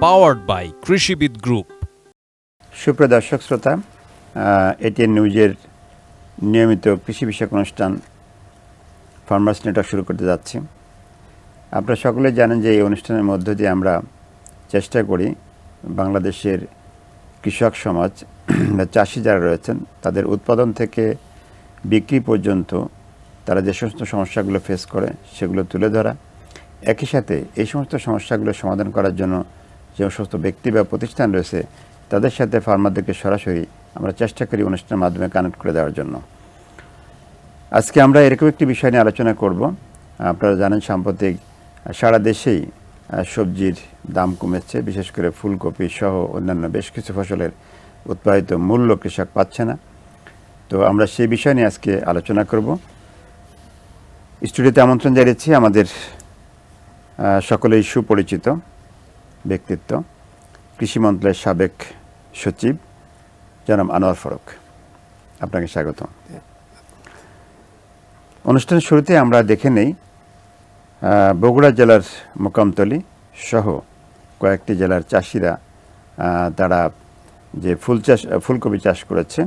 Powered by কৃষিবিদ group. সুপ্রিয় দর্শক শ্রোতা, এটিএন নিউজের নিয়মিত কৃষি বিষয়ক অনুষ্ঠান ফার্মার্স নেটওয়ার্ক শুরু করতে যাচ্ছি। আপনারা সকলে জানেন যে এই অনুষ্ঠানের মধ্য দিয়ে আমরা চেষ্টা করি বাংলাদেশের কৃষক সমাজ বা চাষি যারা রয়েছেন তাদের উৎপাদন থেকে বিক্রি পর্যন্ত তারা যে সমস্ত সমস্যাগুলো ফেস করে সেগুলো তুলে ধরা, একই সাথে এই সমস্ত সমস্যাগুলো সমাধান করার জন্য যে সমস্ত ব্যক্তি বা প্রতিষ্ঠান রয়েছে তাদের সাথে ফার্মারদেরকে সরাসরি আমরা চেষ্টা করি অনুষ্ঠানের মাধ্যমে কানেক্ট করে দেওয়ার জন্য। আজকে আমরা এরকম একটি বিষয় নিয়ে আলোচনা করব। আপনারা জানেন সাম্প্রতিক সারা দেশেই সবজির দাম কমেছে, বিশেষ করে ফুলকপি সহ অন্যান্য বেশ কিছু ফসলের উৎপাদিত মূল্য কৃষক পাচ্ছে না। তো আমরা সেই বিষয় নিয়ে আজকে আলোচনা করব। স্টুডিওতে আমন্ত্রণ জানিয়েছি আমাদের সকলেই সুপরিচিত ব্যক্তিত্ব, কৃষি মন্ত্রণালয়ের সাবেক সচিব জনাব আনোয়ার ফারুক। আপনাকে স্বাগত। অনুষ্ঠানের শুরুতে আমরা দেখে নেই বগুড়া জেলার মোকামতলী সহ কয়েকটি জেলার চাষিরা তারা যে ফুলকপি চাষ করেছে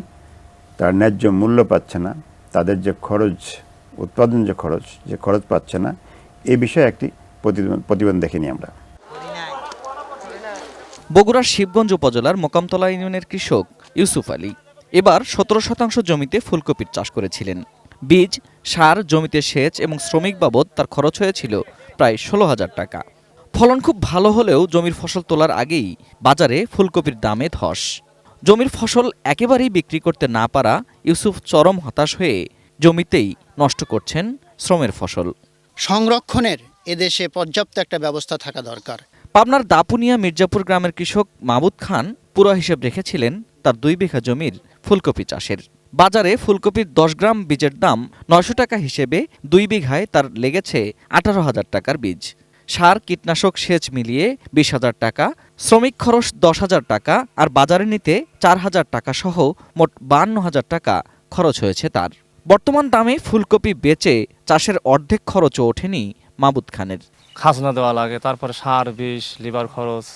তার ন্যায্য মূল্য পাচ্ছে না, তাদের যে খরচ, উৎপাদন যে খরচ পাচ্ছে না, এই বিষয়ে একটি প্রতিবেদন দেখে নিই আমরা। বগুড়ার শিবগঞ্জ উপজেলার মোকামতলা ইউনিয়নের কৃষক ইউসুফ আলী এবার ১৭% জমিতে ফুলকপির চাষ করেছিলেন। বীজ, সার, জমিতে সেচ এবং শ্রমিক বাবদ তার খরচ হয়েছিল প্রায় ১৬,০০০ টাকা। ফলন খুব ভালো হলেও জমির ফসল তোলার আগেই বাজারে ফুলকপির দামে ধস। জমির ফসল একেবারেই বিক্রি করতে না পারা ইউসুফ চরম হতাশ হয়ে জমিতেই নষ্ট করছেন শ্রমের ফসল। সংরক্ষণের এদেশে পর্যাপ্ত একটা ব্যবস্থা থাকা দরকার। পাবনার দাপুনিয়া মির্জাপুর গ্রামের কৃষক মাহবুদ খান পুরো হিসেব রেখেছিলেন তার ২ বিঘা জমির ফুলকপি চাষের। বাজারে ফুলকপির ১০ গ্রাম বীজের দাম ৯০০ টাকা হিসেবে ২ বিঘায় তার লেগেছে ১৮,০০০ টাকার বীজ। সার, কীটনাশক, সেচ মিলিয়ে ২০,০০০ টাকা, শ্রমিক খরচ ১০,০০০ টাকা আর বাজারে নিতে ৪,০০০ টাকা সহ মোট ৫২,০০০ টাকা খরচ হয়েছে তার। বর্তমান দামে ফুলকপি বেচে চাষের অর্ধেক খরচও ওঠেনি মাহবুদ খানের। খাজনা দেওয়া লাগে, তারপরে সার, বিষ, লিভার খরচ,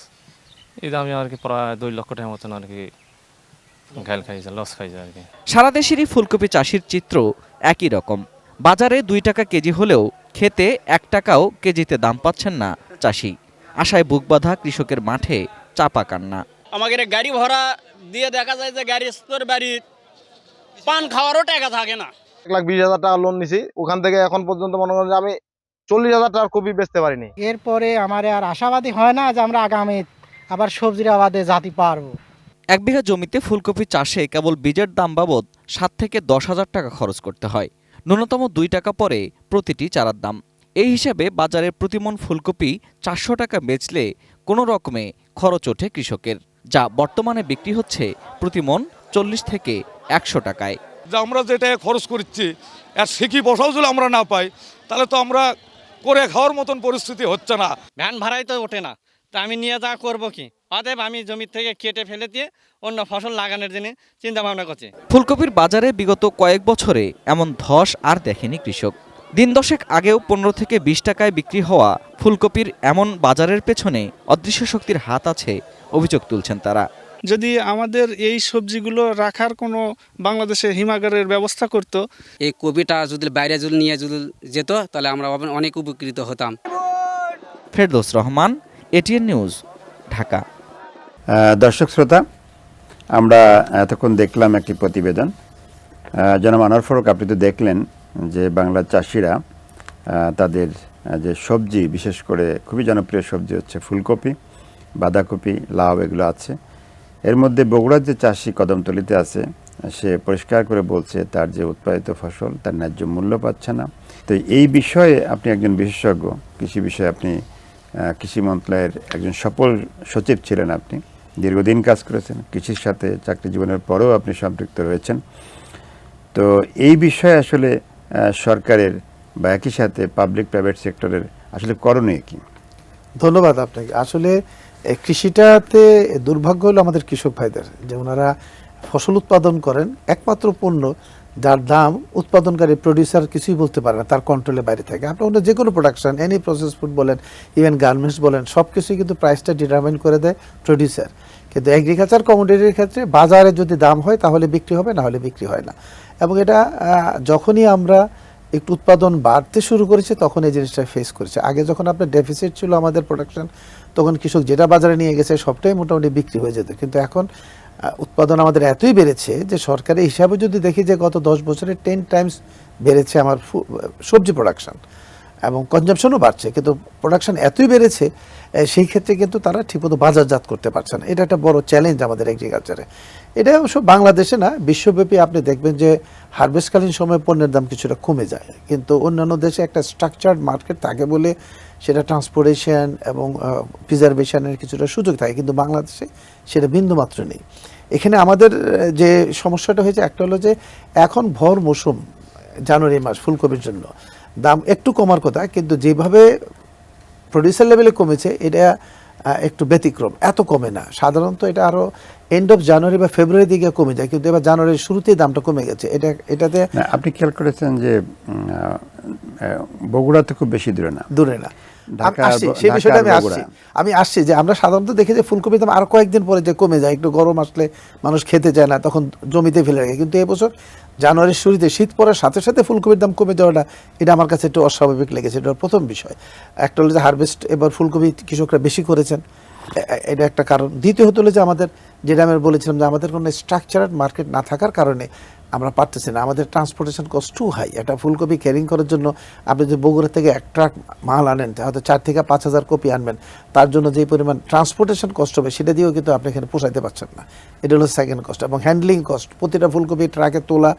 এই দামে আর কি প্রায় ২ লক্ষ টাকার মতন আর কি লস খাইছে আর কি। সারা দেশেরই ফুলকপি চাষির চিত্র একই রকম। বাজারে ২ টাকা কেজি হলেও খেতে ১ টাকাও কেজিতে দাম পাচ্ছেন না চাষি। আশায় বুক বাঁধা কৃষকের মাঠে চাপা কান্না। আমাদের গাড়ি ভরা দিয়ে দেখা যায় যে গাড়ি তোর বাড়ি পান খাওয়ারও টাকা থাকে না। ১,২০,০০০ টাকা লোন নিছি, ওখান থেকে এখন পর্যন্ত মনে করেন যে আমি ৪০,০০০ টাকার কপি বেচতে পারিনি। এরপরে আমার আর আশাবাদী হয় না যে আমরা আগামী আবার সবজির আবাদে জাতি পারবো। ১ বিঘা জমিতে ফুলকপি চাষে কেবল বীজের দাম বাবদ ৭ থেকে ১০,০০০ টাকা খরচ করতে হয়। ন্যূনতম ২ টাকা পরে প্রতিটি চারার দাম। এই হিসাবে বাজারে প্রতিমন ফুলকপি ৪০০ টাকা বেচলে কোনো রকমে খরচ ওঠে কৃষকের, যা বর্তমানে বিক্রি হচ্ছে প্রতিমন ৪০ থেকে ১০০ টাকায়। আমরা যেটা খরচ করছি আর শিখি বসাও যদি আমরা না পাই তাহলে তো আমরা করে খাওয়ার মতন পরিস্থিতি হচ্ছে না। ভ্যান ভাড়াই তো ওঠে না, তা আমি নিয়ে যা করবো কি? অতএব আমি জমি থেকে কেটে ফেলে দিয়ে অন্য ফসল লাগানোর জন্য চিন্তা ভাবনা করছি। ফুলকপির বাজারে বিগত কয়েক বছরে এমন ধস আর দেখেনি কৃষক। দিন দশেক আগেও ১৫ থেকে ২০ টাকায় বিক্রি হওয়া ফুলকপির এমন বাজারের পেছনে অদৃশ্য শক্তির হাত আছে অভিযোগ তুলছেন তারা। যদি আমাদের এই সবজিগুলো রাখার কোনো বাংলাদেশে হিমাগারের ব্যবস্থা করত, এই কপিটা যদি বাইরে যদি নিয়ে যদি যেত তাহলে আমরা অনেক উপকৃত হতাম। Ferdous Rahman, ATN news, Dhaka. দর্শক শ্রোতা, আমরা এতক্ষণ দেখলাম একটি প্রতিবেদন। জনাব আনোয়ার ফারুক, আপনি তো দেখলেন যে বাংলার চাষিরা তাদের যে সবজি, বিশেষ করে খুবই জনপ্রিয় সবজি হচ্ছে ফুলকপি, বাঁধাকপি, লাউ, এগুলো আছে। এর মধ্যে বগুড়ার যে চাষি কদমতলীতে আছে সে পরিষ্কার করে বলছে তার যে উৎপাদিত ফসল তার ন্যায্য মূল্য পাচ্ছে না। তো এই বিষয়ে আপনি একজন বিশেষজ্ঞ, কৃষি বিষয়ে আপনি কৃষি মন্ত্রণালয়ের একজন সফল সচিব ছিলেন, আপনি দীর্ঘদিন কাজ করেছেন কৃষির সাথে, চাকরি জীবনের পরেও আপনি সম্পৃক্ত রয়েছেন। তো এই বিষয়ে আসলে সরকারের বা একই সাথে পাবলিক প্রাইভেট সেক্টরের আসলে করণীয় কি? ধন্যবাদ আপনাকে। আসলে কৃষিটাতে দুর্ভাগ্য হলো আমাদের কৃষক ভাইদের, যে ওনারা ফসল উৎপাদন করেন, একমাত্র পণ্য যার দাম উৎপাদনকারী প্রডিউসার কিছুই বলতে পারে না, তার কন্ট্রোলের বাইরে থাকে। আপনি অন্য যে কোনো প্রোডাকশন, এনি প্রসেস ফুড বলেন, ইভেন গার্মেন্টস বলেন, সব কিছুই কিন্তু প্রাইসটা ডিটারমাইন করে দেয় প্রডিউসার। কিন্তু এগ্রিকালচার কমোডিটির ক্ষেত্রে বাজারে যদি দাম হয় তাহলে বিক্রি হবে, না হলে বিক্রি হয় না। এবং এটা যখনই আমরা একটু উৎপাদন বাড়তে শুরু করেছে তখন এই জিনিসটা ফেস করেছে। আগে যখন আপনার ডেফিসিট ছিল আমাদের প্রোডাকশন, তখন কৃষক যেটা বাজারে নিয়ে গেছে সবটাই মোটামুটি বিক্রি হয়ে যেত। কিন্তু এখন উৎপাদন আমাদের এতই বেড়েছে যে সরকারি হিসাবে যদি দেখি যে গত 10 বছরে 10 টাইমস বেড়েছে আমার সবজি প্রোডাকশন, এবং কনজাম্পশনও বাড়ছে, কিন্তু প্রোডাকশন এতই বেড়েছে সেই ক্ষেত্রে কিন্তু তারা ঠিকমতো বাজারজাত করতে পারছে না। এটা একটা বড় চ্যালেঞ্জ আমাদের এগ্রিকালচারে। এটা অবশ্য বাংলাদেশে না, বিশ্বব্যাপী আপনি দেখবেন যে হারভেস্টকালীন সময় পণ্যের দাম কিছুটা কমে যায়, কিন্তু অন্যান্য দেশে একটা স্ট্রাকচার্ড মার্কেট থাকে বলে সেটা ট্রান্সপোর্টেশন এবং প্রিজারভেশনের কিছুটা সুযোগ থাকে, কিন্তু বাংলাদেশে সেটা বিন্দুমাত্র নেই। এখানে আমাদের যে সমস্যাটা হয়েছে একটা হলো যে এখন ভর মৌসুম জানুয়ারি মাস ফুলকপির জন্য দাম একটু কমার কথা, কিন্তু যেভাবে প্রডিউসার লেভেলে কমেছে এটা একটু ব্যতিক্রম, এত কমে না। সাধারণত এটা আরও এন্ড অফ জানুয়ারি বা ফেব্রুয়ারি দিকে কমে যায়, কিন্তু এবার জানুয়ারির শুরুতেই দামটা কমে গেছে। এটাতে আপনি খেয়াল করেছেন যে বগুড়া তো খুব বেশি দূরে না, সেই বিষয়টা আমি আসছি যে আমরা সাধারণত দেখি যে ফুলকপির দাম আরো কয়েকদিন পরে যে কমে যায়, একটু গরম আসলে মানুষ খেতে চায় না, তখন জমিতে ফেলে রাখে। কিন্তু এবছর জানুয়ারির শুরুতে শীত পড়ার সাথে সাথে ফুলকপির দাম কমে যাওয়াটা এটা আমার কাছে একটু অস্বাভাবিক লেগেছে। এটা প্রথম বিষয়। একটা হলো যে হারভেস্ট এবার ফুলকপি কৃষকরা বেশি করেছেন, এটা একটা কারণ। দ্বিতীয় হলো যে আমাদের, যেটা আমি বলেছিলাম যে আমাদের কোনো স্ট্রাকচারাল মার্কেট না থাকার কারণে আমরা পারতেছি না, আমাদের ট্রান্সপোর্টেশন কস্ট টু হাই। একটা ফুলকপি ক্যারিং করার জন্য আপনি যদি বগুড়া থেকে এক ট্রাক মাল আনেন, হয়তো 4 থেকে 5 হাজার কপি আনবেন, তার জন্য যে পরিমাণ ট্রান্সপোর্টেশন কষ্ট হবে সেটা দিয়েও কিন্তু আপনি এখানে পোষাইতে পারছেন না। এটা হলো সেকেন্ড কস্ট। এবং হ্যান্ডলিং কস্ট, প্রতিটা ফুলকপি ট্রাকে তোলা,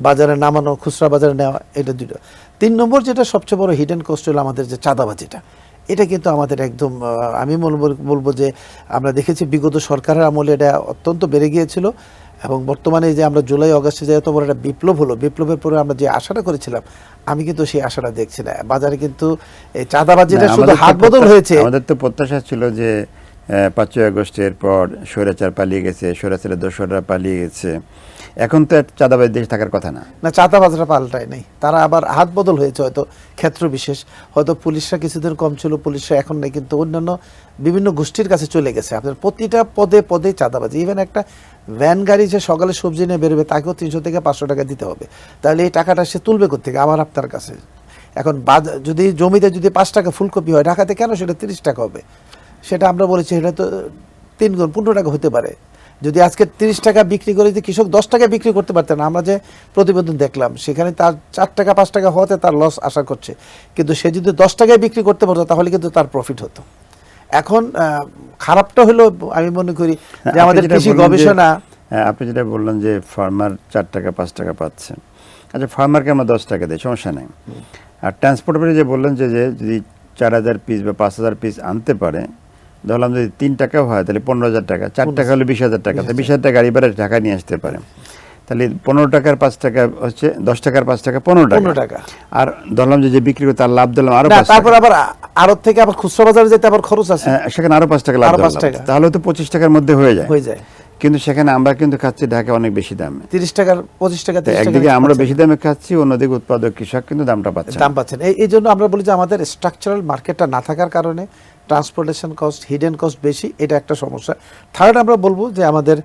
বাজারে নামানো, খুচরা বাজারে নেওয়া, এটা দুটো। 3 নম্বর যেটা সবচেয়ে বড় হিডেন কস্ট হলো আমাদের যে চাঁদাবাজিটা। এটা কিন্তু আমাদের একদম, আমি বলবো যে আমরা দেখেছি বিগত সরকারের আমলে এটা অত্যন্ত বেড়ে গিয়েছিল, এবং বর্তমানে যে আমরা জুলাই অগাস্টে যে এত বড় একটা বিপ্লব হলো, বিপ্লবের পরে আমরা যে আশাটা করেছিলাম, আমি কিন্তু সেই আশাটা দেখছি না। বাজারে কিন্তু এই চাঁদাবাজিটা শুধু হাত বদল হয়েছে। আমাদের তো প্রত্যাশা ছিল যে 5ই আগস্টের পর স্বৈরাচার পালিয়ে গেছে, স্বৈরাচারের দোসররা পালিয়ে গেছে, এখন তো চাঁদাবাজ দেশ থাকার কথা না। না, চাঁদাবাজরা পাল্টায় নেই, তারা আবার হাত বদল হয়েছে, হয়তো ক্ষেত্র বিশেষ। হয়তো পুলিশরা কিছুদিন কম ছিল, পুলিশরা এখন নেই, কিন্তু অন্যান্য বিভিন্ন গোষ্ঠীর কাছে চলে গেছে। আপনার প্রতিটা পদে পদে চাঁদাবাজি। ইভেন একটা ভ্যান গাড়ি যে সকালে সবজি নিয়ে বেরোবে তাকেও 300 থেকে 500 টাকা দিতে হবে, তাহলে এই টাকাটা সে তুলবে কোত্থেকে? আমার আপনার কাছে। এখন যদি জমিতে যদি 5 টাকা ফুলকপি হয়, ঢাকাতে কেন সেটা 30 টাকা হবে? সেটা আমরা বলেছি এটা তো 3 গুণ 15 টাকা হতে পারে। যদি আজকে 30 টাকা বিক্রি করে যদি কৃষক 10 টাকা বিক্রি করতে পারতেন, আমরা যে প্রতিবেদন দেখলাম সেখানে তার 4 টাকা 5 টাকা হওয়াতে তার লস আশা করছে, কিন্তু সে যদি 10 টাকায় বিক্রি করতে পারতো তাহলে কিন্তু তার প্রফিট হতো। এখন খারাপটা হলো আমি মনে করি যে আমাদের কৃষি গবেষণা, আপনি যেটা বললেন যে ফার্মার 4 টাকা 5 টাকা পাচ্ছে, আচ্ছা ফার্মারকে আমরা 10 টাকা দিই, সমস্যা নেই। আর ট্রান্সপোর্টের যে বললেন যে যদি 4000 পিস বা 5000 পিস আনতে পারে, ধরলাম যদি 3 টাকাও হয় তাহলে 15,000 টাকা, 4 টাকা হলে 20,000 টাকা, তো 20,000 টাকা গাড়ি ভাড়া ঢাকা নিয়ে আসতে পারে। তাহলে 15 টাকার 5 টাকা হচ্ছে 10 টাকার 5 টাকা 15 টাকা। আর ধরলাম যে লাভ দিলাম আরো 5 টাকা, তারপর আবার আড়ত থেকে আবার খুচরা বাজারে যেতে আবার খরচ আছে, সেখানে আরো 5 টাকা লাভ দিলাম, তাহলে তো 25 টাকার মধ্যে হয়ে যায়। কিন্তু সেখানে আমরা কিন্তু খাচ্ছি ঢাকা অনেক বেশি দামে, 30 টাকার 25 টাকা। একদিকে আমরা বেশি দামে খাচ্ছি, অন্যদিকে উৎপাদক কৃষক কিন্তু দাম পাচ্ছেন। এই জন্য আমরা বলি যে আমাদের স্ট্রাকচারাল মার্কেটটা না থাকার কারণে ট্রান্সপোর্টেশন কস্ট, হিডেন কস্ট বেশি, এটা একটা সমস্যা। থার্ড আমরা বলবো যে আমাদের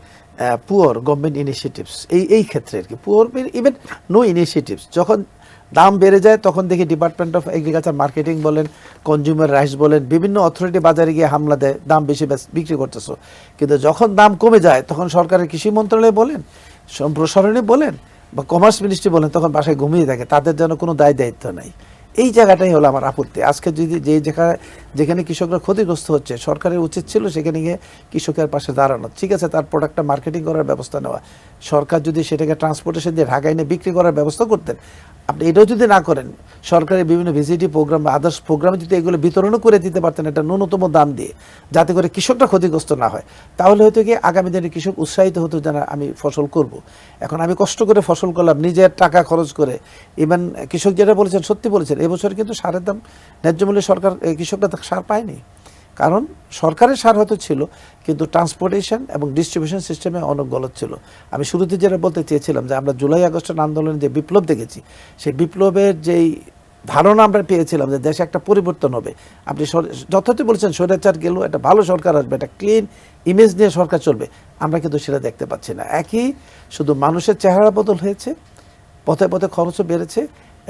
পুয়ার গভর্নমেন্ট ইনিশিয়েটিভস এই ক্ষেত্রে আর কি, পুয়ার ইভেন নো ইনিশিয়েটিভস। যখন দাম বেড়ে যায় তখন দেখি ডিপার্টমেন্ট অফ এগ্রিকালচার মার্কেটিং বলেন, কনজিউমার রাইটস বলেন, বিভিন্ন অথরিটি বাজারে গিয়ে হামলা দেয়, দাম বেশি বিক্রি করতেছো। কিন্তু যখন দাম কমে যায় তখন সরকারের কৃষি মন্ত্রণালয় বলেন, সম্প্রসারণে বলেন বা কমার্স মিনিস্ট্রি বলেন, তখন বাসায় ঘুমিয়ে থাকে, তাদের যেন কোনো দায়িত্ব নাই। এই জায়গাটাই হলো আমার আপত্তি। আজকে যদি যেখানে কৃষকরা ক্ষতিগ্রস্ত হচ্ছে, সরকারের উচিত ছিল সেখানে গিয়ে কৃষকের পাশে দাঁড়ানো। ঠিক আছে, তার প্রোডাক্টটা মার্কেটিং করার ব্যবস্থা নেওয়া, সরকার যদি সেটাকে ট্রান্সপোর্টেশন দিয়ে ঢাকায় এনে বিক্রি করার ব্যবস্থা করতেন। আপনি এটাও যদি না করেন, সরকারের বিভিন্ন ভিজিটি প্রোগ্রাম বা আদার্স প্রোগ্রামে যদি এগুলো বিতরণও করে দিতে পারতেন একটা ন্যূনতম দাম দিয়ে, যাতে করে কৃষকরা ক্ষতিগ্রস্ত না হয়, তাহলে হয়তো কি আগামী দিনে কৃষক উৎসাহিত হতো যে না আমি ফসল করব। এখন আমি কষ্ট করে ফসল করলাম, নিজের টাকা খরচ করে। ইভেন কৃষক যেটা বলেছেন সত্যি বলেছেন, এবছর কিন্তু সারের দাম ন্যায্য মূল্যে সরকার কৃষকরা সার পায়নি, কারণ সরকারের সার হয়তো ছিল, কিন্তু ট্রান্সপোর্টেশন এবং ডিস্ট্রিবিউশন সিস্টেমে অনেক গলত ছিল। আমি শুরুতে যেটা বলতে চেয়েছিলাম যে আমরা জুলাই আগস্টের আন্দোলনে যে বিপ্লব দেখেছি, সেই বিপ্লবের যেই ধারণা আমরা পেয়েছিলাম যে দেশে একটা পরিবর্তন হবে, আপনি যথার্থই বলেছেন স্বৈরাচার গেলেও একটা ভালো সরকার আসবে, একটা ক্লিন ইমেজ নিয়ে সরকার চলবে, আমরা কিন্তু সেটা দেখতে পাচ্ছি না। একই শুধু মানুষের চেহারা বদল হয়েছে, পথে পথে খরচও বেড়েছে,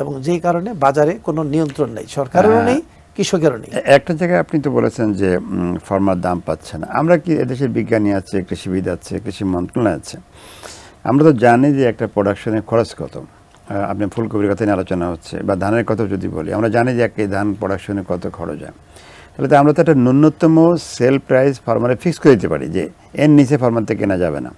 এবং যেই কারণে বাজারে কোনো নিয়ন্ত্রণ নেই, সরকারেরও নেই, কৃষকেরও নেই। একটা জায়গায় আপনি তো বলেছেন যে ফার্মার দাম পাচ্ছে না। আমরা কি এদেশের বিজ্ঞানী আছে, কৃষিবিদ আছে, কৃষি মন্ত্রণালয় আছে, আমরা তো জানি যে একটা প্রোডাকশনের খরচ কত। আপনি ফুলকপির কথা নিয়ে আলোচনা হচ্ছে, বা ধানের কথা যদি বলি, আমরা জানি যে একটা ধান প্রোডাকশনে কত খরচ হয়। তাহলে তো আমরা তো একটা ন্যূনতম সেল প্রাইস ফার্মারে ফিক্স করে দিতে পারি যে এর নিচে ফার্মার থেকে কেনা যাবে না।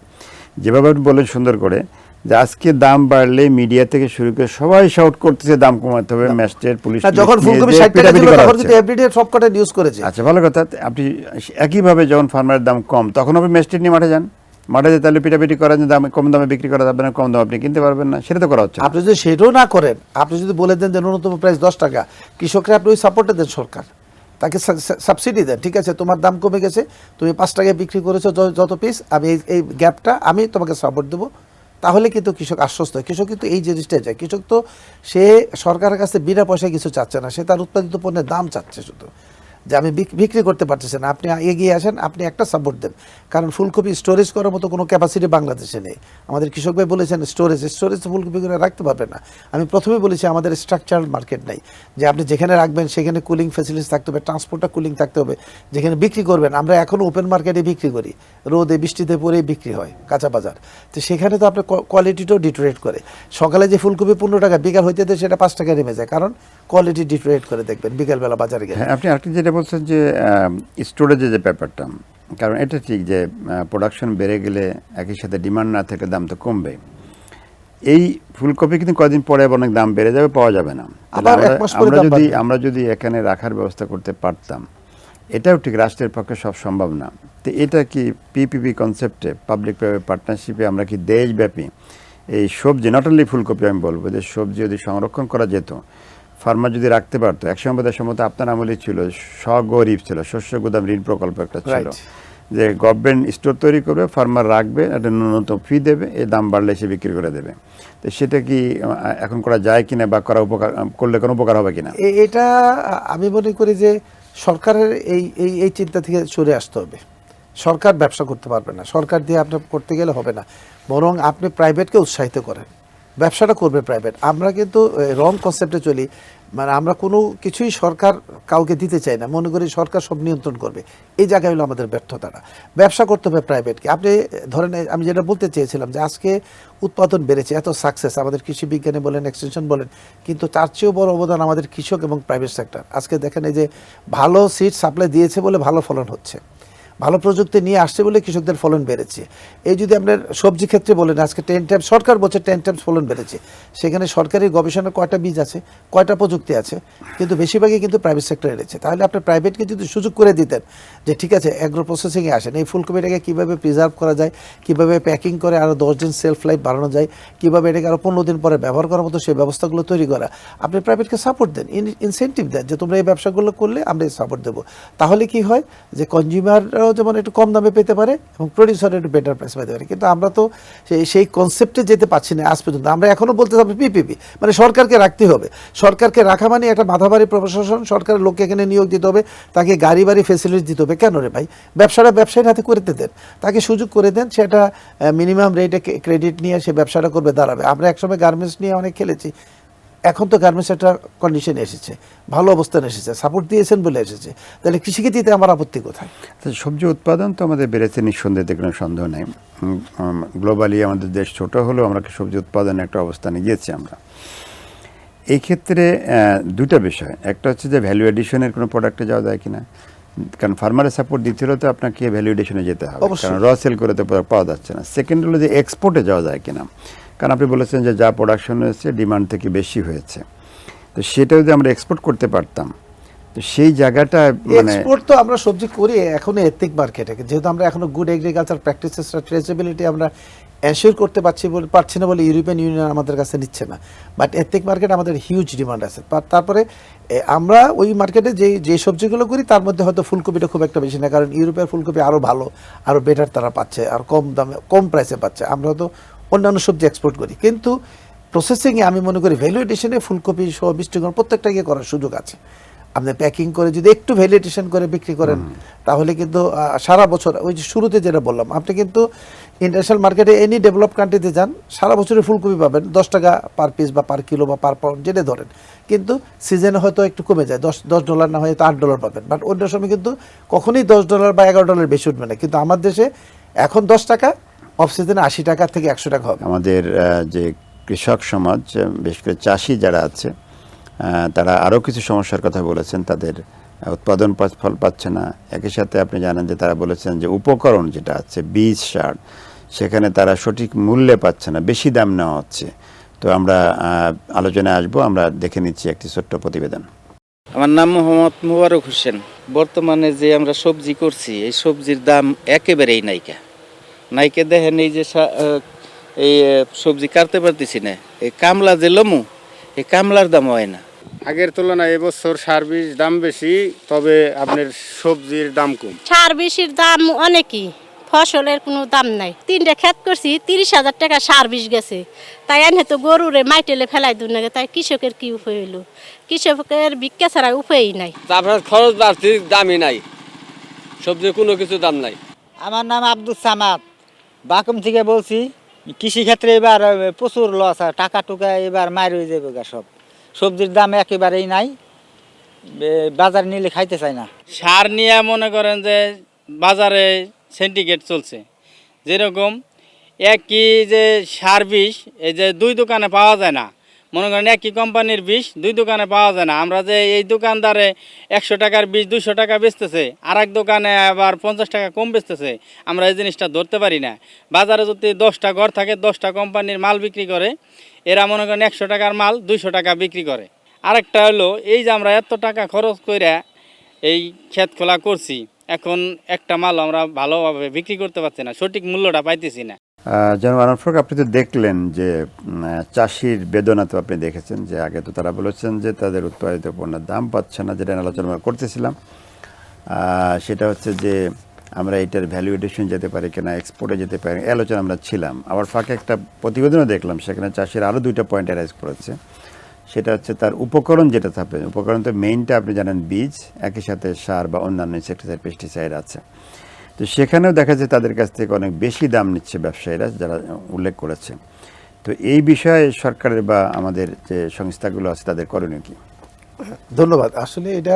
যেভাবে আপনি বললেন সুন্দর করে যে আজকে দাম বাড়লে মিডিয়া থেকে শুরু করে সবাই শাউট করতেছে দাম কমাতে হবে, ম্যাজিস্ট্রেট পুলিশ যখন ফুলকপি 60 টাকা ছিল তখন কিন্তু এভরিডে সবকটা নিউজ করেছে। আচ্ছা, ভালো কথা। আপনি একইভাবে যখন ফার্মারের দাম কম, তখন আপনি ম্যাজিস্ট্রেট নিয়ে মাঠে যান, মাঠে যে তাহলে পিটাপিটি করেন যে দামে কম দামে বিক্রি করা যাবে না, কম দামে আপনি কিনতে পারবেন না, সেটা তো করা হচ্ছে। আপনি যদি সেটাও না করেন, আপনি যদি বলে দেন যে ন্যূনতম প্রাইস 10 টাকা, কৃষকরা আপনি ওই সাপোর্টে দেন, সরকার তাকে সাবসিডি দেন, ঠিক আছে তোমার দাম কমে গেছে, তুমি 5 টাকায় বিক্রি করেছো যত পিস, আমি এই গ্যাপটা আমি তোমাকে সাপোর্ট দেবো, তাহলে কিন্তু কৃষক আশ্বস্ত হয়। কৃষক কিন্তু এই জিনিসটাই চায়। কৃষক তো সে সরকারের কাছে বিনা পয়সায় কিছু চাচ্ছে না, সে তার উৎপাদিত পণ্যের দাম চাচ্ছে শুধু, যে আমি বিক্রি করতে পারতেছি না, আপনি এগিয়ে আসেন, আপনি একটা সাপোর্ট দেন। কারণ ফুলকপি স্টোরেজ করার মতো কোনো ক্যাপাসিটি বাংলাদেশে নেই। আমাদের কৃষক ভাই বলেছেন স্টোরেজ ফুলকপি করে রাখতে পারবে না। আমি প্রথমেই বলেছি আমাদের স্ট্রাকচারাল মার্কেট নাই, যে আপনি যেখানে রাখবেন সেখানে কুলিং ফ্যাসিলিটিস থাকতে হবে, ট্রান্সপোর্টটা কুলিং থাকতে হবে, যেখানে বিক্রি করবেন। আমরা এখনও ওপেন মার্কেটে বিক্রি করি, রোদে বৃষ্টিতে পরেই বিক্রি হয় কাঁচা বাজার। তো সেখানে তো আপনার কোয়ালিটিটাও ডিটোরেট করে। সকালে যে ফুলকপি 15 টাকা, বিকাল হইতে সেটা 5 টাকা নেমে যায়, কারণ কোয়ালিটি ডিটোরেট করে দেখবেন বিকালবেলা বাজারে গেলে। আপনি আরেকটি যেটা বলছেন যে স্টোরেজের যে ব্যাপারটা, কারণ এটা ঠিক যে প্রোডাকশন বেড়ে গেলে একই সাথে ডিমান্ড না থেকে দাম তো কমবে। এই ফুলকপি কিন্তু কয়েকদিন পরে অনেক দাম বেড়ে যাবে, পাওয়া যাবে না। আমরা যদি এখানে রাখার ব্যবস্থা করতে পারতাম, এটাও ঠিক রাষ্ট্রের পক্ষে সব সম্ভব না। তো এটা কি পিপিপি কনসেপ্টে, পাবলিক প্রাইভেট পার্টনারশিপে আমরা কি দেশব্যাপী এই সবজি, নট অনলি ফুলকপি, আমি বলবো যে সবজি যদি সংরক্ষণ করা যেত, ফার্মার যদি রাখতে পারতো, একসময় দেশের মতো আপনার আমলে ছিল স্বগরিব ছিল, শস্য গুদাম ঋণ প্রকল্প একটা ছিল, যে গভর্নমেন্ট স্টোর তৈরি করবে, ফার্মার রাখবে, একটা ন্যূনতম ফি দেবে, এই দাম বাড়লে সে বিক্রি করে দেবে। তো সেটা কি এখন করা যায় কিনা, বা করলে কোনো উপকার হবে কিনা? এটা আমি মনে করি যে সরকারের এই চিন্তা থেকে সরে আসতে হবে। সরকার ব্যবসা করতে পারবে না, সরকার দিয়ে আপনি করতে গেলে হবে না, বরং আপনি প্রাইভেটকে উৎসাহিত করেন, ব্যবসাটা করবে প্রাইভেট। আমরা কিন্তু রং কনসেপ্টে চলি, মানে আমরা কোনো কিছুই সরকার কাউকে দিতে চাই না, মনে করি সরকার সব নিয়ন্ত্রণ করবে। এই জায়গায় হলো আমাদের ব্যর্থতাটা। ব্যবসা করতে হবে প্রাইভেটকে। আপনি ধরেন, আমি যেটা বলতে চেয়েছিলাম যে আজকে উৎপাদন বেড়েছে, এত সাকসেস আমাদের কৃষি বিজ্ঞানী বলেন, এক্সটেনশন বলেন, কিন্তু তার চেয়েও বড় অবদান আমাদের কৃষক এবং প্রাইভেট সেক্টর। আজকে দেখেন এই যে ভালো সিড সাপ্লাই দিয়েছে বলে ভালো ফলন হচ্ছে, ভালো প্রযুক্তি নিয়ে আসছে বলে কৃষকদের ফলন বেড়েছে। এই যদি আপনার সবজি ক্ষেত্রে বলেন, আজকে 10 টাইমস সরকার বলছে 10 টাইমস ফলন বেড়েছে, সেখানে সরকারি গবেষণার কয়টা বীজ আছে, কয়টা প্রযুক্তি আছে, কিন্তু বেশিরভাগই কিন্তু প্রাইভেট সেক্টর এনেছে। তাহলে আপনি প্রাইভেটকে যদি সুযোগ করে দিতেন যে ঠিক আছে অ্যাগ্রো প্রসেসিংয়ে আসেন, এই ফুলকপিটাকে কীভাবে প্রিজার্ভ করা যায়, কীভাবে প্যাকিং করে আরও 10 দিন সেলফ লাইফ বাড়ানো যায়, কীভাবে এটাকে আরও 15 দিন পরে ব্যবহার করার মতো সেই ব্যবস্থাগুলো তৈরি করা, আপনি প্রাইভেটকে সাপোর্ট দেন, ইনসেন্টিভ দেন যে তোমরা এই ব্যবসাগুলো করলে আমরা এই সাপোর্ট দেবো। তাহলে কি হয় যে কনজিউমাররাও যেমন একটু কম দামে পেতে পারে এবং প্রডিউসার একটু বেটার প্রাইস পেতে পারে। কিন্তু আমরা তো সেই কনসেপ্টে যেতে পারছি না আজ পর্যন্ত। আমরা এখনও বলতে চাই পিপিপি, মানে সরকারকে রাখতে হবে। সরকারকে রাখা মানে একটা মাথাভারী প্রশাসন, সরকারের লোককে এখানে নিয়োগ দিতে হবে, তাকে গাড়ি বাড়ি ফেসিলিটি দিতে হবে। কেন রে ভাই, ব্যবসাটা ব্যবসায়ীর হাতে করতে দেন, তাকে সুযোগ করে দেন, সেটা মিনিমাম রেটে ক্রেডিট নিয়ে সে ব্যবসাটা করবে, দাঁড়াবে। আমরা একসময় গার্মেন্টস নিয়ে অনেক খেলেছি, এখন তো গার্মেন্টস একটা কন্ডিশন এসেছে, ভালো অবস্থানে এসেছে, সাপোর্ট দিয়েছেন বলে এসেছে। তাহলে কৃষিকে দিতে আমার আপত্তি কোথায়? সবজি উৎপাদন তো আমাদের বেড়েছে নিঃসন্দেহে, কোনো সন্দেহ নেই। গ্লোবালি আমাদের দেশ ছোট হলেও আমরা সবজি উৎপাদনে একটা অবস্থানে গিয়েছি আমরা। এই ক্ষেত্রে দুটা বিষয়, একটা হচ্ছে যে ভ্যালু এডিশনের কোনো প্রোডাক্টে যাওয়া যায় কিনা, কারণ ফার্মারের সাপোর্ট দিতে হলে তো আপনাকে ভ্যালু এডিশনে যেতে হবে, কারণ র সেল করে তো পাওয়া যাচ্ছে না। সেকেন্ড হলো যে এক্সপোর্টে যাওয়া যায় কিনা, কারণ আপনি বলেছেন যে যা প্রোডাকশন হয়েছে ডিমান্ড থেকে বেশি হয়েছে, তো সেটা যদি আমরা এক্সপোর্ট করতে পারতাম তো সেই জায়গাটা মানে এক্সপোর্ট তো আমরা সবজি করি এখনো এথনিক মার্কেটে, যেহেতু আমরা এখনো গুড এগ্রিকালচার প্র্যাকটিসেস ট্রেসেবিলিটি আমরা এনশিওর করতে পারছি না বলে ইউরোপিয়ান ইউনিয়ন আমাদের কাছে নিচ্ছে না। বাট এথনিক মার্কেট আমাদের হিউজ ডিমান্ড আছে। তারপরে আমরা ওই মার্কেটে যে সবজিগুলো করি তার মধ্যে হয়তো ফুলকপিটা খুব একটা বেশি না, কারণ ইউরোপের ফুলকপি আরও ভালো, আরও বেটার তারা পাচ্ছে, আর কম দামে কম প্রাইসে পাচ্ছে। আমরা হয়তো অন্যান্য সবজি এক্সপোর্ট করি, কিন্তু প্রসেসিংয়ে আমি মনে করি ভ্যালু এডিশনে ফুলকপি সহ মিষ্টিকরণ প্রত্যেকটাকে করার সুযোগ আছে। আপনি প্যাকিং করে যদি একটু ভ্যালিডেশন করে বিক্রি করেন তাহলে কিন্তু সারা বছর, ওই যে শুরুতে যেটা বললাম, আপনি কিন্তু ইন্টারন্যাশনাল মার্কেটে এনি ডেভেলপ কান্ট্রিতে যান, সারা বছরে ফুলকপি পাবেন 10 টাকা পার পিস বা পার কিলো বা পার পাউন্ড যেটা ধরেন, কিন্তু সিজনে হয়তো একটু কমে যায়, $10 না হয়তো $8 পাবেন। বাট অন্য সময় কিন্তু কখনোই $10 বা $11 বেশি উঠবে না। কিন্তু আমার দেশে এখন 10 টাকা, অফ সিজনে 80 টাকা থেকে 100 টাকা হবে। আমাদের যে কৃষক সমাজ, বিশেষ করে চাষি যারা আছে, তারা আরও কিছু সমস্যার কথা বলেছেন। তাদের উৎপাদন ফল পাচ্ছে না। একই সাথে আপনি জানেন যে তারা বলেছেন যে উপকরণ যেটা আছে, বীজ, সার, সেখানে তারা সঠিক মূল্যে পাচ্ছে না, বেশি দাম নেওয়া হচ্ছে। তো আমরা আলোচনায় আসবো, আমরা দেখে নিচ্ছি একটি ছোট্ট প্রতিবেদন। আমার নাম মোহাম্মদ মুবারক হোসেন। বর্তমানে যে আমরা সবজি করছি, এই সবজির দাম একেবারেই নাইকে দেখেন, এই যে এই সবজি কাটতে পারতেছি না, এই কামলা যে লমু, এই কামলার দাম হয় না। আগের তুলনায় এবছর সার বীজ দাম বেশি, তবে আপনার সবজির দাম কম। সার বীজের দাম অনেকই, ফসলের কোনো দাম নাই। 3টা ক্ষেত করছি, 30,000 টাকা সার বীজ গেছে। তাই এনে তো গরুরে মাইটেলে ফেলাই দূর নাগে, তাই কৃষকের কি উপায় হইল? কৃষকের ভিক্ষা ছাড়া উপায়ই নাই। তারপরে খরচ বাড়তি, দামই নাই, সবজির কোনো কিছু দাম নাই। আমার নাম আব্দুল সামাদ, বাকুম থেকে বলছি। কৃষি ক্ষেত্রে এবার প্রচুর লস, টাকা টুকা এবার মার হয়ে যাবে সব। সবজির দাম একেবারেই নাই, বাজার নিলে খাইতে চাই না। সার নিয়ে মনে করেন যে বাজারে সিন্ডিকেট চলছে, যেরকম একই যে সার বিষ, এই যে 2 দোকানে পাওয়া যায় না। মনে করেন একই কোম্পানির বিষ 2 দোকানে পাওয়া যায় না। আমরা যে এই দোকানদারে 100 টাকার বিষ 200 টাকা বেচতেছে, আর এক দোকানে আবার 50 টাকা কম বেচতেছে, আমরা এই জিনিসটা ধরতে পারি না। বাজারে যদি 10টা ঘর থাকে, 10টা কোম্পানির মাল বিক্রি করে, এরা মনে করেন 100 টাকার মাল 200 টাকা বিক্রি করে। আরেকটা হলো এই যে আমরা এত টাকা খরচ করে এই ক্ষেত খোলা করছি, এখন একটা মাল আমরা ভালোভাবে বিক্রি করতে পারছি না, সঠিক মূল্যটা পাইতেছি না। জনাব আনোয়ার, আপনি তো দেখলেন যে চাষির বেদনা, তো আপনি দেখেছেন যে আগে তো তারা বলেছেন যে তাদের উৎপাদিত পণ্যের দাম পাচ্ছে না, যেটা আলোচনা করতেছিলাম। সেটা হচ্ছে যে আমরা এটার ভ্যালু এডিশন যেতে পারি কিনা, এক্সপোর্টে যেতে পারি, এই আলোচনা আমরা ছিলাম। আবার ফাঁকে একটা প্রতিবেদনও দেখলাম, সেখানে চাষির আরও 2টা পয়েন্ট অ্যারাইজ করেছে। সেটা হচ্ছে তার উপকরণ যেটা থাকবে, উপকরণ তো মেইনটা আপনি জানেন বীজ, একই সাথে সার বা অন্যান্য ইনসেক্টিসাইড, পেস্টিসাইড আছে। তো সেখানেও দেখা যায় তাদের কাছ থেকে অনেক বেশি দাম নিচ্ছে ব্যবসায়ীরা, যারা উল্লেখ করেছে। তো এই বিষয়ে সরকারের বা আমাদের যে সংস্থাগুলো আছে তাদের করণীয় কি? ধন্যবাদ। আসলে এটা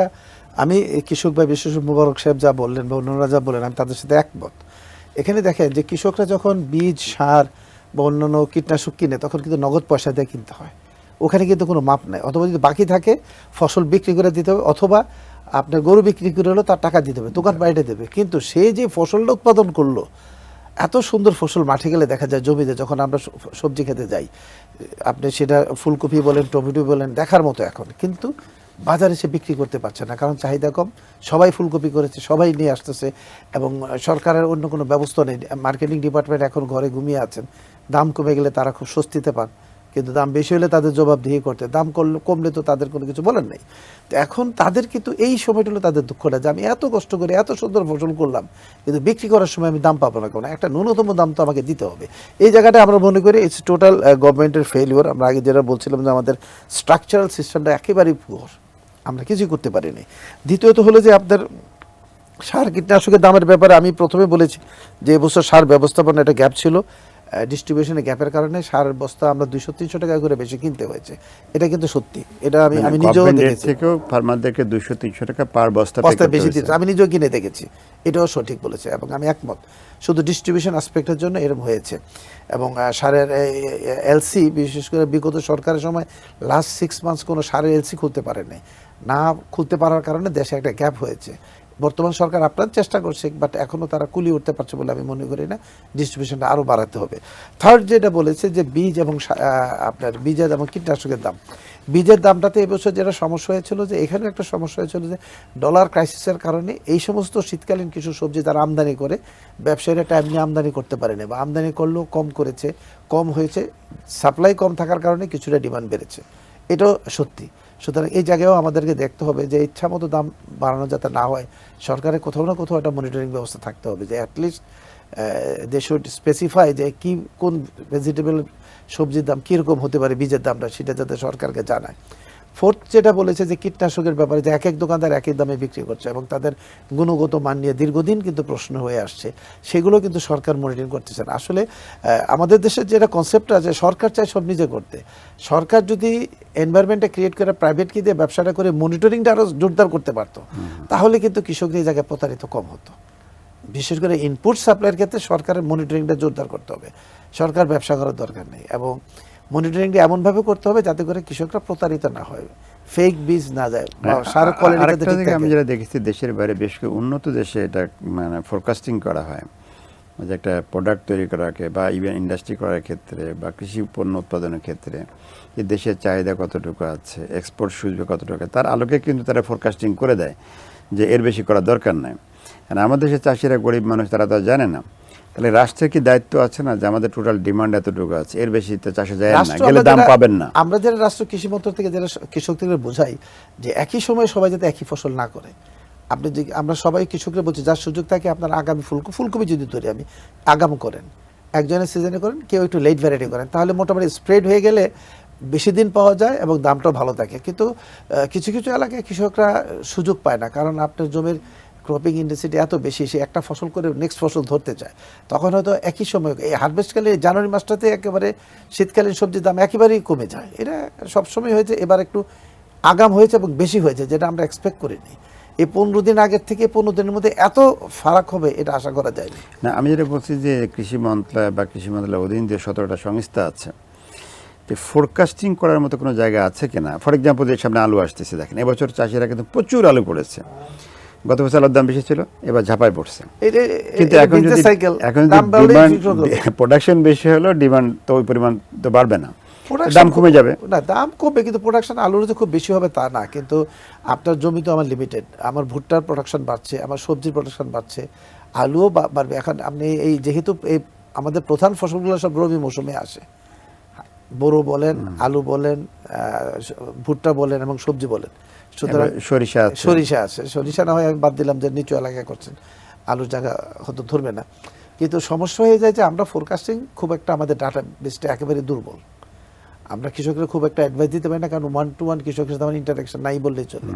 আমি কৃষক ভাই বিশেষ মুবারক সাহেব যা বললেন বা অন্যরা যা বললেন, আমি তাদের সাথে একমত। এখানে দেখেন যে কৃষকরা যখন বীজ, সার বা অন্যান্য কীটনাশক কিনে, তখন কিন্তু নগদ পয়সা দিয়ে কিনতে হয়। ওখানে কিন্তু কোনো মাপ নাই। অথবা যদি বাকি থাকে ফসল বিক্রি করে দিতে হবে, অথবা আপনার গরু বিক্রি করে হলেও তার টাকা দিতে হবে, দোকান বাইরে দেবে। কিন্তু সে যে ফসলটা উৎপাদন করলো, এত সুন্দর ফসল মাঠে গেলে দেখা যায়, জমিতে যখন আমরা সবজি খেতে যাই, আপনি সেটা ফুলকপি বলেন, টমেটো বলেন, দেখার মতো এখন, কিন্তু বাজারে সে বিক্রি করতে পারছে না, কারণ চাহিদা কম। সবাই ফুলকপি করেছে, সবাই নিয়ে আসতেছে, এবং সরকারের অন্য কোনো ব্যবস্থা নেই। মার্কেটিং ডিপার্টমেন্ট এখন ঘরে ঘুমিয়ে আছেন। দাম কমে গেলে তারা খুব স্বস্তিতে পান, কিন্তু দাম বেশি হলে তাদের জবাবদিহি করতে, দাম কমলে তো তাদের কোনো কিছু বলার নেই। তো এখন তাদের কিন্তু এই সময়টা হলো তাদের দুঃখটা, যে আমি এত কষ্ট করে এত সুন্দর ফসল করলাম, কিন্তু বিক্রি করার সময় আমি দাম পাবো না, কারণ একটা ন্যূনতম দাম তো আমাকে দিতে হবে। এই জায়গাটা আমরা মনে করি ইটস টোটাল গভর্নমেন্টের ফেলিওর। আমরা আগে যেটা বলছিলাম যে আমাদের স্ট্রাকচারাল সিস্টেমটা একেবারেই পুয়ার, আমরা কিছুই করতে পারিনি। দ্বিতীয়ত হলো যে আপনার সার কীটনাশকের দামের ব্যাপারে আমি প্রথমে বলেছি যে এবছর সার ব্যবস্থাপনা একটা গ্যাপ ছিল, ডিস্ট্রিবিউশনের গ্যাপের কারণে সার বস্তা আমরা 200-300 টাকা করে বেশি কিনতে হয়েছে। এটা কিন্তু সত্যি, এটা আমি নিজেও দেখেছি। ফার্মারদেরকে 200-300 টাকা পার বস্তা বেশি দিচ্ছে, আমি নিজেও কিনে দেখেছি। এটাও সঠিক বলেছে এবং আমি একমত। শুধু ডিস্ট্রিবিউশন অ্যাসপেক্টের জন্য এরকম হয়েছে। এবং সারের এলসি, বিশেষ করে বিগত সরকারের সময় লাস্ট 6 মান্থস কোনো সারের এলসি খুলতে পারে নাই। না খুলতে পারার কারণে দেশে একটা গ্যাপ হয়েছে। বর্তমান সরকার আপনার চেষ্টা করছে, বাট এখনও তারা কুলিয়ে উঠতে পারছে বলে আমি মনে করি না। ডিস্ট্রিবিউশনটা আরও বাড়াতে হবে। থার্ড যেটা বলেছে যে বীজ এবং আপনার বীজ এবং কীটনাশকের দাম, বীজের দামটাতে এবছর যেটা সমস্যা হয়েছিল, যে এখানেও একটা সমস্যা হয়েছিল যে ডলার ক্রাইসিসের কারণে এই সমস্ত শীতকালীন কিছু সবজি তারা আমদানি করে ব্যবসায়ীরা টাইম নিয়ে আমদানি করতে পারেনি, বা আমদানি করলেও কম হয়েছে, সাপ্লাই কম থাকার কারণে কিছুটা ডিমান্ড বেড়েছে, এটাও সত্যি। সুতরাং এই জায়গায়ও আমাদেরকে দেখতে হবে যে ইচ্ছা মতো দাম বাড়ানো যাতে না হয়, সরকারের কোথাও না কোথাও একটা মনিটরিং ব্যবস্থা থাকতে হবে, যে অ্যাটলিস্ট দে শুড স্পেসিফাই যে কোন ভেজিটেবল সবজির দাম কীরকম হতে পারে, বীজের দামটা, সেটা যাতে সরকারকে জানায়। ফোর্থ যেটা বলেছে যে কীটনাশকের ব্যাপারে, যে এক এক দোকানদার একই দামে বিক্রি করছে এবং তাদের গুণগত মান নিয়ে দীর্ঘদিন কিন্তু প্রশ্ন হয়ে আসছে, সেগুলো কিন্তু সরকার মনিটরিং করতেছে না। আসলে আমাদের দেশের যেটা কনসেপ্ট আছে, সরকার চায় সব নিজে করতে, সরকার যদি এনভায়রনমেন্টটা ক্রিয়েট করে প্রাইভেটকে দিয়ে ব্যবসাটা করে মনিটরিংটা আরও জোরদার করতে পারতো, তাহলে কিন্তু কৃষকদের এই জায়গায় প্রতারিত কম হতো। বিশেষ করে ইনপুট সাপ্লাইয়ের ক্ষেত্রে সরকারের মনিটরিংটা জোরদার করতে হবে, সরকার ব্যবসা করার দরকার নেই, এবং মনিটরিংটা এমনভাবে করতে হবে যাতে করে কৃষকরা প্রতারিত না হয়, ফেক বীজ না যায়, সার কোয়ালিটি। আমি যেটা দেখেছি দেশের বাইরে বেশ কিছু উন্নত দেশে এটা মানে ফোরকাস্টিং করা হয়, যে একটা প্রোডাক্ট তৈরি করাকে বা ইভেন ইন্ডাস্ট্রি করার ক্ষেত্রে বা কৃষি পণ্য উৎপাদনের ক্ষেত্রে যে দেশের চাহিদা কতটুকু আছে, এক্সপোর্ট সুযোগ কতটুকু, তার আলোকে কিন্তু তারা ফোরকাস্টিং করে দেয় যে এর বেশি করার দরকার নাই। আর আমাদের দেশের চাষিরা গরিব মানুষ, তারা তো জানে না। তাহলে রাষ্ট্রের কি দায়িত্ব আছে না যে আমাদের টোটাল ডিমান্ড এতটুকু আছে, এর বেশি তো চাষে যায় না, গেলে দাম পাবেন না। আমরা যারা রাষ্ট্র কৃষি মন্ত্রক থেকে যারা কৃষকদের বোঝাই যে একই সময়ে সবাই যাতে একই ফসল না করে, আপনি যে আমরা সবাই কৃষকরা বলছি যার সুযোগ থাকে আপনার আগামী ফুলকপি যদি তৈরি আমি আগাম করেন, একজনের সিজনে করেন, কেউ একটু লেট ভ্যারাইটি করেন, তাহলে মোটামুটি স্প্রেড হয়ে গেলে বেশি দিন পাওয়া যায় এবং দামটাও ভালো থাকে। কিন্তু কিছু কিছু এলাকায় কৃষকরা সুযোগ পায় না, কারণ আপনার জমির ক্রপিং ইন্টেন্সিটি এত বেশি, সে একটা ফসল করে নেক্সট ফসল ধরতে চায়, তখন হয়তো একই সময় এই হারভেস্টকালে জানুয়ারি মাসটাতে একেবারে শীতকালীন সবজির দাম একেবারেই কমে যায়। এটা সবসময় হয়েছে, এবার একটু আগাম হয়েছে এবং বেশি হয়েছে, যেটা আমরা এক্সপেক্ট করিনি। এই 15 দিন আগের থেকে 15 দিনের মধ্যে এত ফারাক হবে এটা আশা করা যায়নি। না, আমি যেটা বলছি যে কৃষি মন্ত্রণালয় বা কৃষি মন্ত্রণালয়ের অধীন যে 17টা সংস্থা আছে, যে ফোরকাস্টিং করার মতো কোনো জায়গা আছে কিনা। ফর এক্সাম্পল, যে সামনে আলু আসতেছে, দেখেন এবছর চাষিরা কিন্তু প্রচুর আলু পড়েছে, গত বছর আলুর দাম বেশি ছিল, এবার ঝাঁপায় পড়ছে। কিন্তু এখন যদি প্রোডাকশন বেশি হলো, ডিমান্ড তো ওই পরিমাণ তো বাড়বে না, দাম কমে যাবে। না, দাম কমবে, কিন্তু প্রোডাকশন আলুর যে খুব বেশি হবে তা না। কিন্তু আপনার জমি তো আমার লিমিটেড, আমার ভুট্টার প্রোডাকশন বাড়ছে, আমার সবজির প্রোডাকশন বাড়ছে, আলুও বাড়বে। এখন আপনি এই যেহেতু এই আমাদের প্রধান ফসলগুলো সব রবি মৌসুমে আসে, বোরো বলেন, আলু বলেন, ভুট্টা বলেন এবং সবজি বলেন, সুতরাং সরিষা আছে, সরিষা না হয় আমি বাদ দিলাম যে নিচু এলাকায় করছেন, আলুর জায়গা হয়তো ধরবে না। কিন্তু সমস্যা হয়ে যায় যে আমরা ফোরকাস্টিং খুব একটা, আমাদের ডাটা বেসটা একেবারে দুর্বল, আমরা কৃষকরা খুব একটা অ্যাডভাইস দিতে পারি না, কারণ 1-to-1 কৃষকের সাথে আমার ইন্টারাকশন নাই বললেই চলে।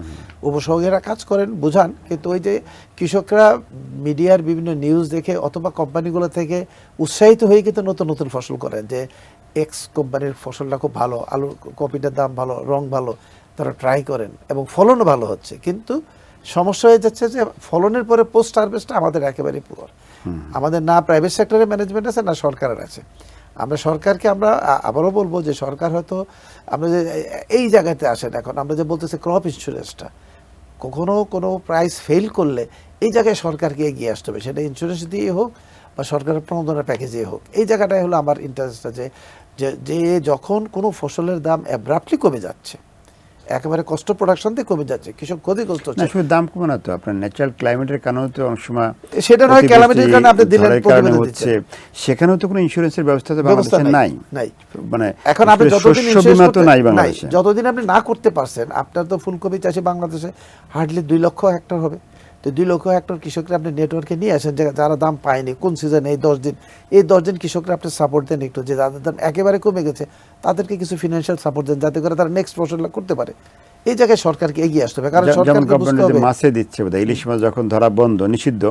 উপসহকারীরা কাজ করেন, বোঝান, কিন্তু ওই যে কৃষকরা মিডিয়ার বিভিন্ন নিউজ দেখে অথবা কোম্পানিগুলো থেকে উৎসাহিত হয়ে কিন্তু নতুন নতুন ফসল করেন, যে এক্স কোম্পানির ফসলটা খুব ভালো, আলু কপিটার দাম ভালো, রং ভালো, তারা ট্রাই করেন এবং ফলনও ভালো হচ্ছে। কিন্তু সমস্যা হয়ে যাচ্ছে যে ফলনের পরে পোস্ট হারভেস্টটা আমাদের একেবারেই পুয়ার। আমাদের না প্রাইভেট সেক্টরের ম্যানেজমেন্ট আছে, না সরকারের আছে। আমরা সরকারকে আমরা আবারও বলবো যে সরকার হয়তো আমরা যে এই জায়গাতে আসেন, এখন আমরা যে বলতেছি ক্রপ ইন্স্যুরেন্সটা, কখনো কোনো প্রাইস ফেল করলে এই জায়গায় সরকারকে এগিয়ে আসতে হবে, সেটা ইন্স্যুরেন্স দিয়ে হোক বা সরকারের প্রণোদনা প্যাকেজে হোক। এই জায়গাটাই হলো আমার ইন্টারেস্টটা, যে যখন কোনো ফসলের দাম অ্যাব্রাপ্টলি কমে যাচ্ছে, একেবারে কষ্ট প্রোডাকশন থেকে কমে যাচ্ছে, কৃষক ক্ষতিগ্রস্ত হচ্ছে। আসলে দাম কমে না তো, আপনার ন্যাচারাল ক্লাইমেটের কারণে তো অনেক সময় সেটা নয়, ক্যালামিটির কারণে আপনি দিলেন প্রতিবেদন হচ্ছে, সেখানেও তো কোনো ইন্স্যুরেন্সের ব্যবস্থা তো বাংলাদেশে নাই। মানে এখন আপনি যতদিন বীমা তো নাই বাংলাদেশে, যতদিন আপনি না করতে পারছেন, আপনার তো ফুলকপি চাষি বাংলাদেশে হার্ডলি 2 লক্ষ হেক্টর হবে। তো 2 লক্ষ হেক্টর কৃষকরা আপনি নেটওয়ার্কে নিয়ে আসেন, যারা দাম পায়নি কোন সিজনে, এই 10 দিন কৃষকরা আপনি সাপোর্ট দেন একটু, যে যাদের দাম একেবারে কমে গেছে তাদেরকে কিছু ফিনান্সিয়াল সাপোর্ট দেন, যাতে করে তারা নেক্সট ফসলটা করতে পারে। এই জায়গায় সরকারকে এগিয়ে আসতে হবে, কারণ সরকারকে বুঝতে হবে মাছে দিচ্ছে বোধহয়, ইলিশ মাছ যখন ধরা বন্ধ নিষিদ্ধ,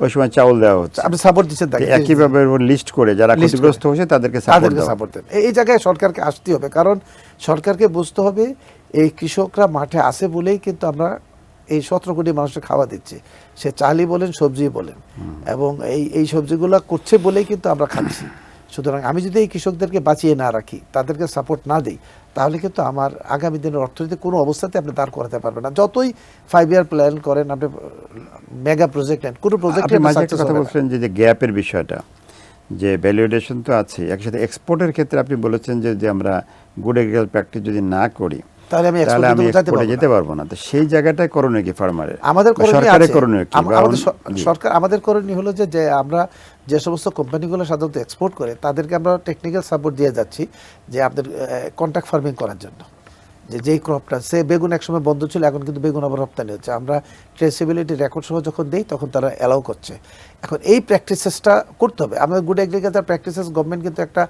ওই সময় চাউল দেওয়া হচ্ছে, আপনি সাপোর্ট দিচ্ছেন, একইভাবে লিস্ট করে যারা ক্ষতিগ্রস্ত হয়েছে তাদেরকে সাপোর্ট দেন। এই জায়গায় সরকারকে আসতে হবে, কারণ সরকারকে বুঝতে হবে এই কৃষকরা মাঠে আসে বলেই কিন্তু আমরা এই 17 কোটি মানুষের খাওয়া দিচ্ছি, সে চালই বলেন সবজি বলেন, এবং এই সবজিগুলো করছে বলেই কিন্তু আমরা খাচ্ছি। সুতরাং আমি যদি এই কৃষকদেরকে বাঁচিয়ে না রাখি, তাদেরকে সাপোর্ট না দিই, তাহলে কিন্তু আমার আগামী দিনের অর্থনীতি কোনো অবস্থাতে আপনি দাঁড় করাতে পারবেন না। যতই 5 ইয়ার প্ল্যান করেন, আপনি মেগা প্রজেক্ট নেন, কোনো প্রজেক্টের কথা বলছেন যে গ্যাপের বিষয়টা, যে ভ্যালুয়েশন তো আছে, একসাথে এক্সপোর্টের ক্ষেত্রে আপনি বলেছেন যে আমরা গুড এগ্রিকালচার প্র্যাকটিস যদি না করি, তাহলে আমি তাহলে আমি এক্সপোর্টে এক্সপোর্টে যেতে পারবো না। তো সেই জায়গাটায় করণীয় কি ফার্মারের? আমাদের সরকারের করণীয় কি? আমাদের করণীয় হলো যে আমরা যে সমস্ত কোম্পানিগুলো সাধারণত এক্সপোর্ট করে তাদেরকে আমরা টেকনিক্যাল সাপোর্ট দিয়ে যাচ্ছি যে আপনাদের কন্ট্রাক্ট ফার্মিং করার জন্য। যেই ক্রপটা সে বেগুন একসময় বন্ধ ছিল, এখন কিন্তু বেগুন আবার রপ্তানি হচ্ছে। আমরা ট্রেসেবিলিটি রেকর্ড সহ যখন দিই তখন তারা অ্যালাউ করছে। এখন এই প্র্যাকটিসেসটা করতে হবে। আমাদের গুড এগ্রিকালচার প্র্যাকটিসেস গভর্নমেন্ট কিন্তু একটা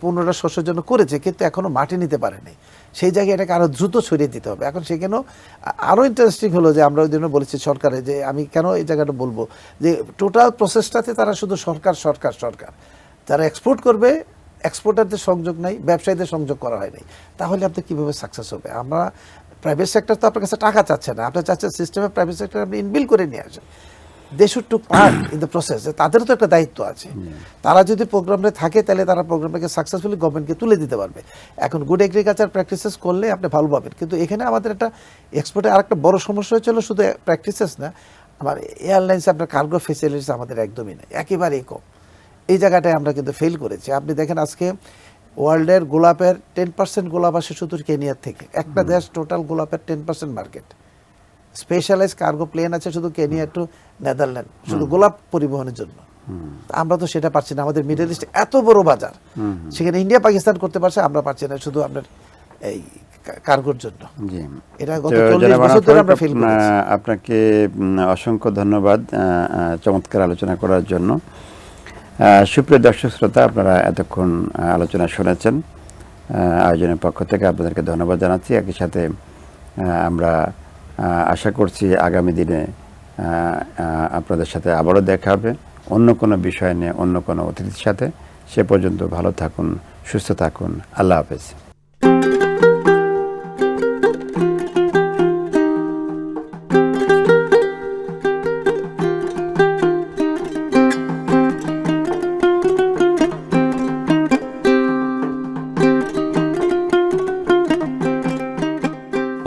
15টা শস্যের জন্য করেছে, কিন্তু এখনও মাটি নিতে পারেনি। সেই জায়গায় এটাকে আরও দ্রুত ছড়িয়ে দিতে হবে। এখন সেখানেও আরও ইন্টারেস্টিং হলো যে আমরা ওই জন্য বলেছি সরকারে, যে আমি কেন এই জায়গাটা বলবো, যে টোটাল প্রসেসটাতে তারা শুধু সরকার সরকার সরকার, যারা এক্সপোর্ট করবে এক্সপোর্টারদের সংযোগ নাই, ব্যবসায়ীদের সংযোগ করা হয় নাই। তাহলে আপনি কীভাবে সাকসেস হবে? আমরা প্রাইভেট সেক্টর তো আপনার কাছে টাকা চাচ্ছে না, আপনি চাচ্ছেন সিস্টেমে প্রাইভেট সেক্টর আপনি ইনবিল করে নিয়ে আসেন। They should to part in the process. তাদেরও তো একটা দায়িত্ব আছে। তারা যদি প্রোগ্রামে থাকে তাহলে তারা প্রোগ্রামটাকে সাকসেসফুলি গভর্নমেন্টকে তুলে দিতে পারবে। এখন গুড এগ্রিকালচার প্র্যাকটিসেস করলে আপনি ভালো পাবেন। কিন্তু এখানে আমাদের একটা এক্সপোর্টে আরেকটা বড় সমস্যা হচ্ছিল, শুধু প্র্যাকটিসেস না, আমার এয়ারলাইন্সে আপনার কার্গো ফেসিলিটিস আমাদের একদমই নেই, একেবারেই কম। এই জায়গাটায় আমরা কিন্তু ফেল করেছি। আপনি দেখেন আজকে ওয়ার্ল্ডের গোলাপের 10% গোলাপ আসে শুধু কেনিয়ার থেকে। একটা দেশ টোটাল গোলাপের 10% মার্কেট। স্পেশালাইজ কার্গো প্লেন আছে শুধু কেনিয়া টু নেদারল্যান্ড, শুধু গোলাপ পরিবহনের জন্য। আমরা তো সেটা পারছি না। আমাদের মিডল ইস্ট এত বড় বাজার, সেখানে ইন্ডিয়া পাকিস্তান করতে পারছে, আমরা পারছি না শুধু আপনার এই কার্গোর জন্য। এটা গত 40 বছর ধরে আমরা ফেল করেছি। আপনাকে অসংখ্য ধন্যবাদ চমৎকার আলোচনা করার জন্য। সুপ্রিয় দর্শক শ্রোতা, আপনারা এতক্ষণ আলোচনা শুনেছেন। আয়োজনের পক্ষ থেকে আপনাদেরকে ধন্যবাদ জানাচ্ছি। একই সাথে আমরা আশা করছি আগামী দিনে আপনাদের সাথে আবারও দেখা হবে অন্য কোনো বিষয় নিয়ে, অন্য কোনো অতিথির সাথে। সে পর্যন্ত ভালো থাকুন, সুস্থ থাকুন। আল্লাহ হাফেজ।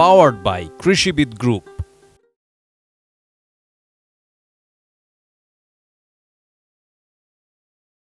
Powered by Krishibid Group.